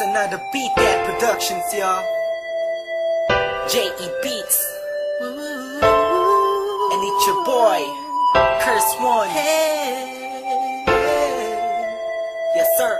It's another Beat That Productions, y'all. J.E. Beats. And it's your boy, Curse One. Yes, sir.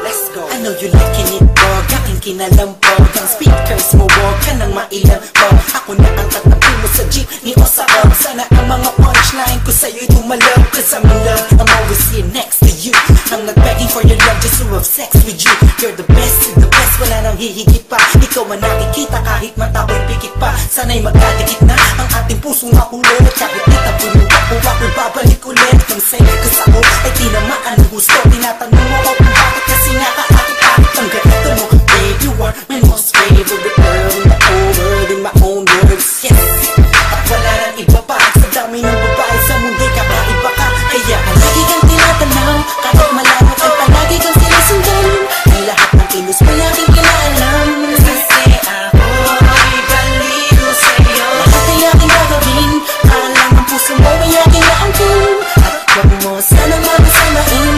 Let's go. I know you liking it, dog. Aking kinalampog. Ang speakers mo, wag ka nang mailang pag. Ako na ang katabi mo sa jeep ni Osaka. Sana ang mga punchline ko sa'yo'y tumalaw. Cause I'm in love, I'm always here next to you. I'm not begging for your love, just to have sex with you. You're the best, wala nang hihigit pa. Ikaw man nakikita kahit mata ko'y pikit pa. Sana'y magkadikit na ang ating pusong makulot. Kahit di tapunin ako, ako'y babalik ulit. Kung sa'yo, cause ako ay tinamaan ng gusto. Tinatanong mo ako kung bakit kasi nga kaakit-akit ang ganito mo. Babe, you are my most favorite girl in the whole world, in my own words, yes. At wala nang iba pa sa dami ng babae sa mundo'y kakaiba ka. Kaya lagi kang tinatanaw, kahit malayo ay palagi kang sinusundan. Ang lahat ng kilos mo laging kinaalam. Kasi ako'y baliw sa'yo. Lahat ay aking gagawin, alam ang puso mo ay aking naangkin. At wag mo sana mamasamain.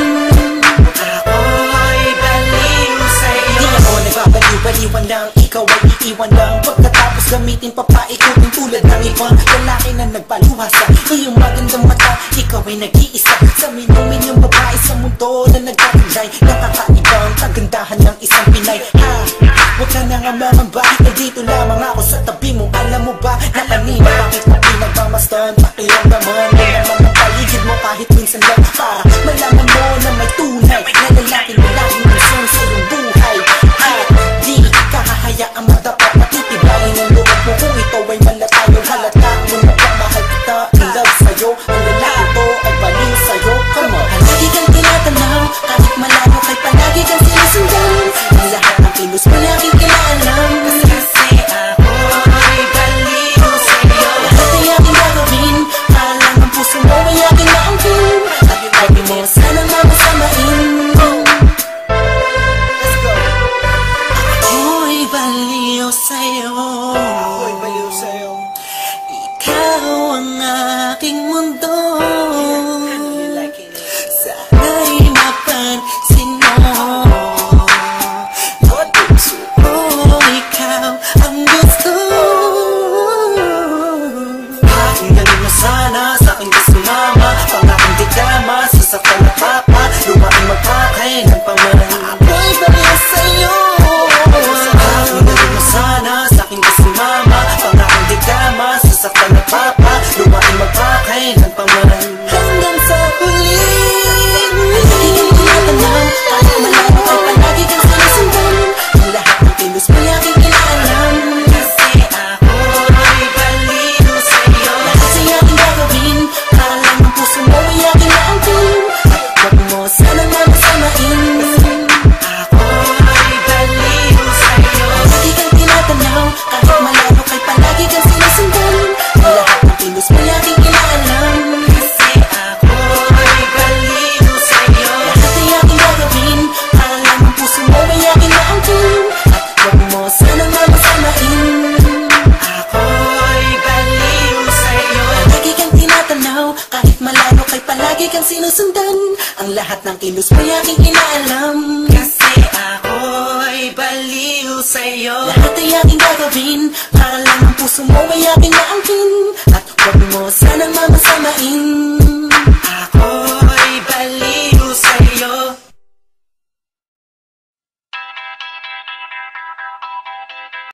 Ako'y baliw sa'yo. Di ako nagbabaliw-baliwan lang, ikaw ay iiwan lang. Pagkatapos gamitin papaikutin tulad ng ibang lalaki na nagpaluha sa iyong magandang mata. Ikaw ay nag-iisa sa minuminyong babae sa mundo na nagkakilay. Nakakaibang kagandahan ng isang Pinay. Ha, huwag ka na nga mangamba, nandito lamang ako sa tabi mo. Alam mo ba na kanina bakit na pinagmamasdan? Pakilang naman mo naman ang paligid mo kahit minsan lang. Para malaman mo na may tunay na lalaking lalaking minsan sa iyong buhay. At di kahahayaang madapa, matitibayin ang loob mo kung ito ay malatayo. Halata mo na pamahal kita, in love sa'yo. Ang lalaki to ay baliw sa'yo. Come on, lagi kang tinatanaw, kahit malayo kay palagi kang sinusundan. Ang lahat ng kilos mo laging kinaalam. Kasi ako'y baliw sa'yo. Lahat ay aking gagawin, alam ang puso mo ay aking naangkin. At lagi mo sanang mamasamain. Let's go. Ako'y baliw sa'yo. Ako'y baliw sa'yo. Ikaw ang aking mundo. Sana'y mapansin mo. Ikaw ang gusto. Pakinggan mo sana sa aking kasumama. Pangakang di kama, sasaktan na papa. Lumaking magpakay ng pamana. Ako'y baliw sa'yo. Pakinggan mo sana sa aking kasumama. Pangakang di kama, sasaktan na papa. Lumaking magpakay ng pamana. Hanggang sa huli. Lagi kang tinatanaw, kahit malayo ay palagi kang sinusundan. Ang lahat ng kilos mo laging kinaalam. Kasi ako'y baliw sa'yo. Lahat ay aking gagawin, alam ang puso mo ay aking naangkin. At wag mo sanang mamasamain. Ako'y baliw sa'yo. Lagi kang tinatanaw, kahit malayo kay palagi kang sinusundan. Ang lahat ng kilos mo laging kinaalam. Kasi ako'y baliw sa'yo. Lahat ay aking gagawin, alam ang puso mo ay aking naangkin. At wag mo sanang mamasamain. Ako'y baliw sa'yo. Lagi kang tinatanaw, kahit malayo kay palagi kang sinusundan. Ang lahat ng kilos mo ay aking inaalam. Kasi ako'y baliw sa'yo. Lahat ay aking gagawin, alam ang puso mo ay aking naangkin. At wag mo sanang mamasamain.